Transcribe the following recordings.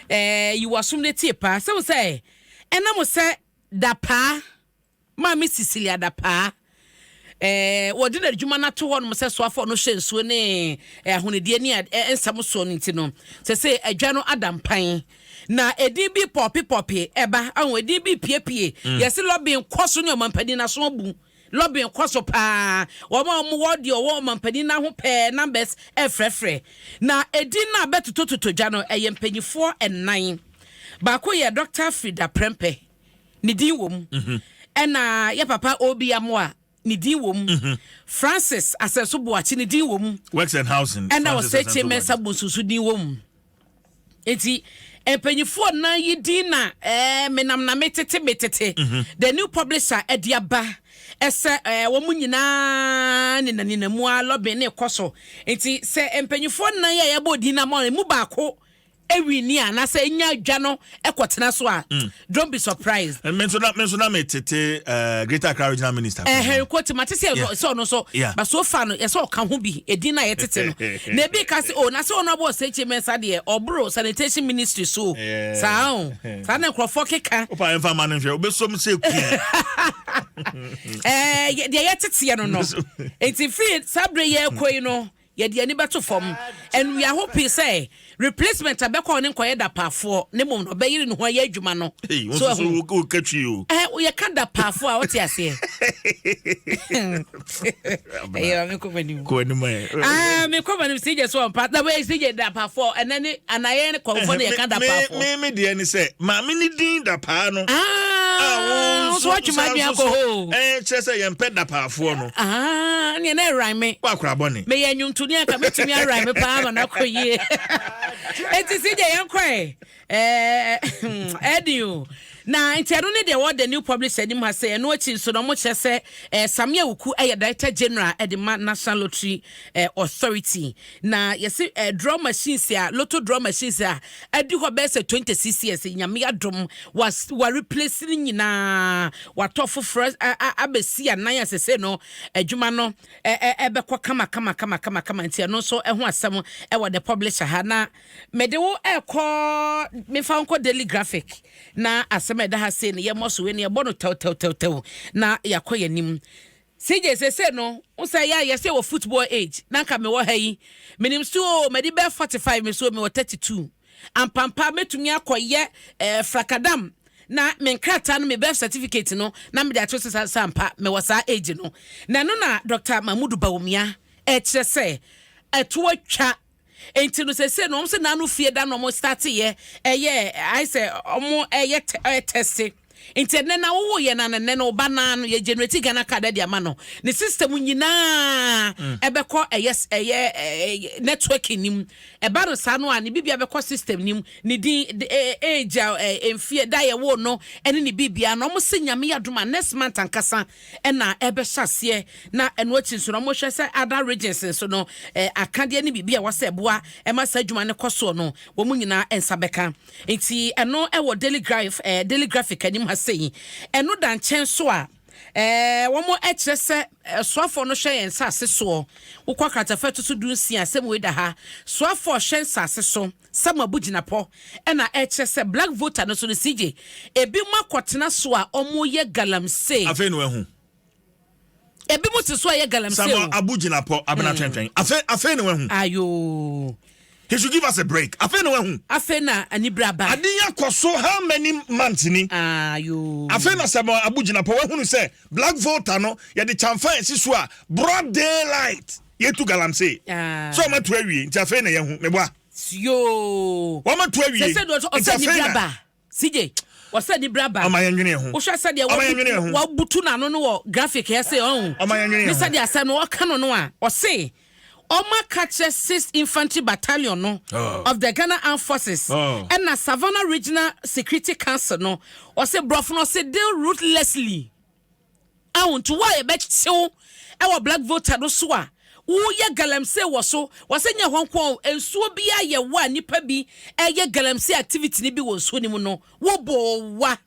you assume the tipa so say and I must say da pa Mammy Cecilia da pa what did the Jumana to one must so for no shen so ne Hunediani and some son intino to say a general Adam Pine na DB poppy eba and we DB pie yes lobbying question your mampadina so boom lobbying kwaso pa wo word your woman padina ho pair numbers frefre na edina beto to jano empanyfo and 9 bako ye Dr. Frida Prempe ni din wom ena ye papa obi amwa ni din wom Francis aseso boachi ni din wom works and housing ena wo seche mesa bonsusu din wom enti empanyfo na yi din na menam na metete the new publisher ediaba ese wo munyina ni na mu a lobby ne koso enti se empanyfo na ya ya bodi na mo mu baako ewi ni ana se nya dwa no ekotena so a don't be surprised and menso na metete Greater Accra Regional Minister quote matese so no so but so far no yes o ka ho bi edin na yetete no na bi ka se o na se ono bo se chimensa de obro sanitation ministry so sa na krofo keka opa enfa man nhwe obesom se ku de yetete no enti free sabre ye koi no ye de ani beto form and we are hoping say replacement abekọ ne nkoye da pafo ne mom no bayiri ne ho ya adwuma no so o katwi o ye ka da pafo a wote ase me ko mani me ko mani sije so pa da we sije da pafo enani anaye ne konfo ne ye ka da pafo me de ni say ma me ni din da pa no so what you might be alcohol chese ye mpɛ da pafo no ne na rhyme kwa kra bone me ye nwuntuni aka metumi rhyme pa ma na koye eti sije yankwe Edio na ntero ne de what the new publisher nim ha say no achi so no mo chese Samia Wuku director general edema National Lottery Authority na yesi draw machines ya lotto draw machines ya edi ho be say 26 years nyame Adom was replacing nyina watofo fresh abesi anan asese no adwuma no ebekọ kama ntia no so ho asem e the publisher ha na medewo ekọ me fa nko daily graphic na asem da ha say ne ye moso we ne ye bono tew na yakoye nim CJ say no o say ya say wo football age na ka me wo ha yi menim so me di be 45 me so me wo 32 ampampa metumi akoye frakadam na menkrata no me birth certificate no na me da to sampa me wo sa age no na no na Dr. Mahmudu Bawumia kire say eto atwa enti no se no se na no fie da no mo start ye I say omo test enti na wo ye na no ba na no ye generate Ghana card de ama no ne system nyina ebekọ network nim eba no sa no ani bibia bekọ system nim ne di age enfie da ye wo no ene ne bibia no mo se nyame Adom next month ankasa na ebe hyase na eno achi so no mo hwe se other regions so no akade ne bibia wase boa e ma sa adwuma ne koso no wo mu nyina ensabeka enti eno e wo daily graphic anim say eno dan chen so a wo mo ekire se soafo no hwe yen sase so wo kwa kratafa to dun si asem we da ha soafo hwe sase so sama buginapo na ekire se black voter no so no CJ ebi makotena so a omo ye galamse afa no ehu ebi mo te so ye galamse sama abuginapo abena twentwen afa no ehu ayo he should give us a break. Afena wehu. Afena anibraba. Adinya koso how many months ni? Ayo. Afena sama abugina po wehu say black voter no ye de chamfa siso a broad daylight. Ye tu galamse. So ma to awie nti afena ye hu meboa. Yo. Wa ma to awie. Se do o se nibraba. CJ. O se nibraba. O ma yenwene ho. O hwa se de wa butu na no no graphic ye say on. O ma yenwene ho. Ni se de asem no o ka no a. O say Oma catches 6th Infantry Battalion no of the Ghana Armed Forces and na Savannah Regional Security Council no or say brof no say deal ruthlessly. I want to why bet so our black voter no so a wo ye galamse wo so wo se nya honkon ensuo bia ye wa nipa bi ye galamse activity ni bi wo so ni mu no wo bo wa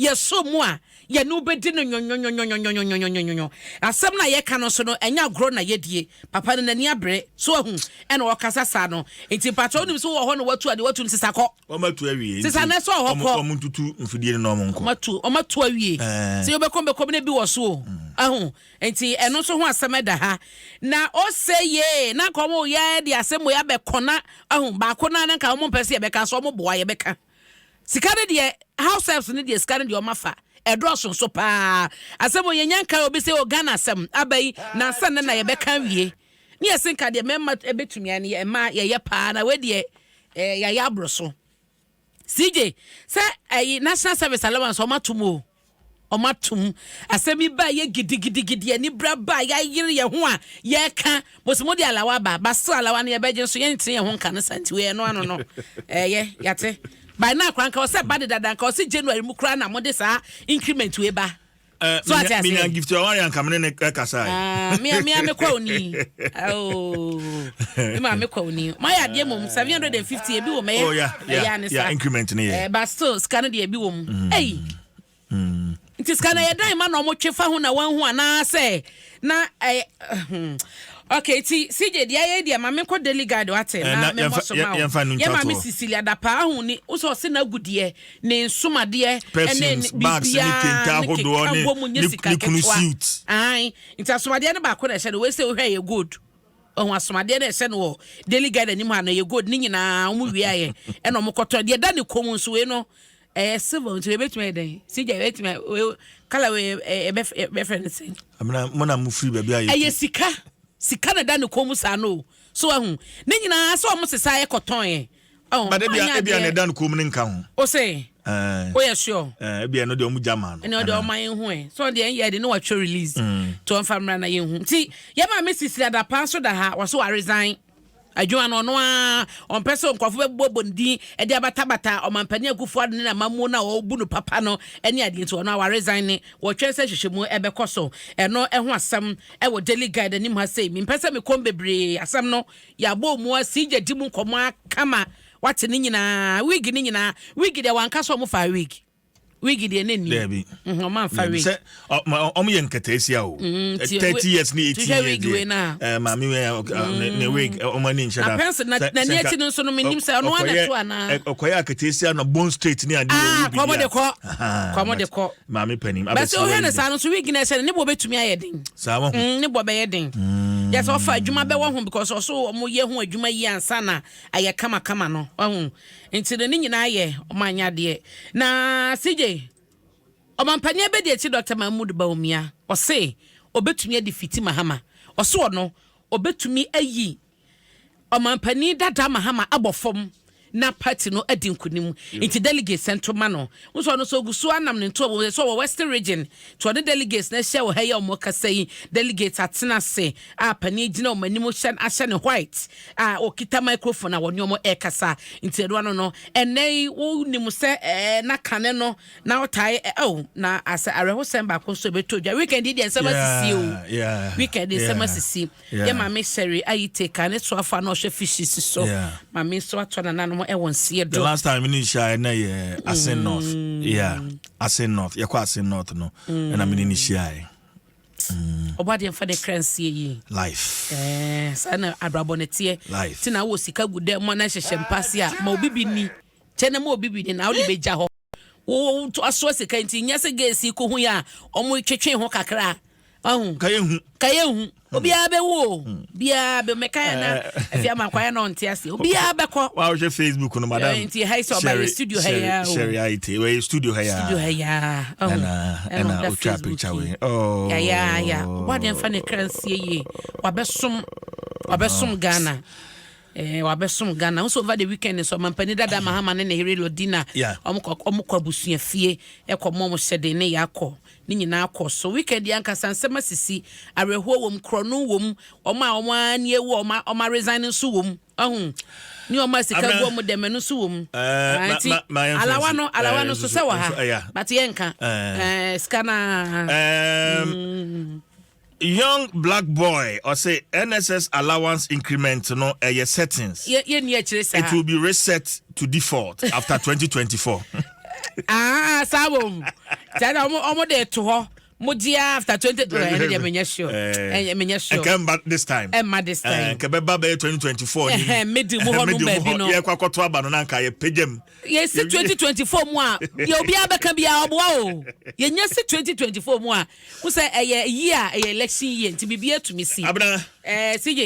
ye so mu a ye no bedi no nyonyonyonyonyonyonyonyonyonyo asem na ye ka no so no enya gro na ye die papa no nani abre so ahu e na okasa sa no enti patro nim so wo ho no watu ade watu nsisa kọ o matu awie sisa na so ho kọ o muntutu mfidie no mo nko o matu awie se obekom na bi wo so ahu enti eno so ho asem da ha na o say ye na komo ye de asem ya be kona ahu ba kona na ka mo mpese ye be ka so mo boa ye be ka sika de house helps ne de sika de o mafa edroso so pa asem ye nyanka obi say o Ghana asem abai na san na ye be ka wie ni esinka de memma ebetumi ani ye ma ye pa na we de ya abroso CJ say national service allowance o matumo omatum asemi ba ye gidigidi ani bra ba ya yire ye ho a ye ka mosimo de alawa ba so alawa ne ye beje so ye ntin ye ho nka ne santi we no ano no ye yate by na kwanka o se bad dada nka o se January mu kra na mo de sa increment we ba so ati me gift your warrior nka me ne kasa me kwa oni me kwa oni my ade mum 750 e bi wo me ya increment ne ye but still scan de e bi wo mu It is kana yedan ma no mo twefa ho na wan ho ana se na okay ti CJ dia ye dia ma me ko delegate wate na me mo so ma ye ma me Sicilia da pa ho ni wo so se na gudie ne nsumade ene bags ni kenta hodo ni kunu suit ai nti asumade ne ba ko na hye we se wo hwe ye good ohun asumade na hye no delegate ni ma na ye good ni nyina wo mu wi aye ene mo koto de da ne komu nso we no civil to betime den CJ betime kala we be friend say amna mona mu free ba bia ye sika na da ne komu sa no so ahu ne nyina so mo sesa ye koton ye but bia ne da ne komu ne nka ho o say o ye sure bia no de omu jama no no de o man hu so de ye de no wa release to on famra na ye hu ti ye ma Mrs. da pa so da ha wo so resign adwuma no a on person kwafo bebobo ndi e de abatabata o mampani akufo ade na mamu na o bu no papa no ene ade nti no a resign ne wo twese hwehwemu e be koso eno ho asam e wo daily guide ni ma sei mi mpese me kom bebre asam no ya bo mu asije dimu nkomo kama wate ni nyina wig ni nyina wig de wanka so mo fa wig de neni debi man fa wig se o mo yen ketesia o 30 years ni 18 years ma mi ne wig o mani nshada na ne ati no so no menim se no ana to ana okoya ketesia na Bone State ni ade o bi komo de ko ma mi panim abesi o hene sa no so wig na se ne bo betumi ayeden sa wo ne bo be yeden yes o fa adwuma be wo ho because so mo ye ho adwuma yi ansa na aye kama no ho nti ne nyina ye o manya de na CJ omampani ebe de chi Dr. Mahmoud Baumia o se obetumi adifiti Mahama o so no obetumi ayi omampani dada Mahama abofom na party no adinkunim into delegate central mano so no so gusu anam ne to so western region to the delegates na share wo haye o mokasai delegates atena se a pani gina o manimo shan ahye ne white o kita microphone a woni o e kasa into do no enei wo nim se na kane no na otai na asa areho semba ko so beto dwa weekend dey ensema sisi o weekend dey ensema sisi ye ma me seri ayite kane so afa na o hwe fishes so ma me so atona na the last time in Shy na Asen North. Yeah. Asen North. Ya kwa Asen North no. And I'm in Shy. Obadi for the currency ye. Life. Sana abrabonetie. Life. Tina wo sika gude mo na hyehyem pase a ma obibi ni. Chene mo obibi ni na wo de beja ho. Wo to aso sika nti nyase gesi ko hu ya omo twetwe ho kakra. Kayehu. Obia be wo. Bia be mekaya na afia makwaya no ntiase. Obia be ko. Wa wo Facebook no madam. Nti high so by studio here. Share IT. We studio here. Studio here. And o chat picture we. Oh. Yeah. What dem fa ne currency ye. Wabesum Ghana. Wabesum Ghana. So over the weekend so mampani dada Mahama ne Hiri Lodina. Omukọ busua fie ekomo mo hyede ne yakọ. Ni nyina akọ so weekend yanka sansema sisi areho wom krono wom oma anie wo oma resign so wom ni oma sika go mo dem no so wom alawa no so se wa ha but yenka skana young black boy or say NSS allowance increment no settings it will be reset to default after 2024 sabom Tada omo de to ho. Modia after 2020 menya sure. Menya sure. Come back this time. This time. Kebeba be 2024 ni. Medi mo ho no baby no. Ye kwakoto aba no na nka ye pegem. Yes 2024 mu a ye obi abeka bia obo o. Ye nya 2024 mu a wo say eye year election year nti bibia to me see. Abna. CJ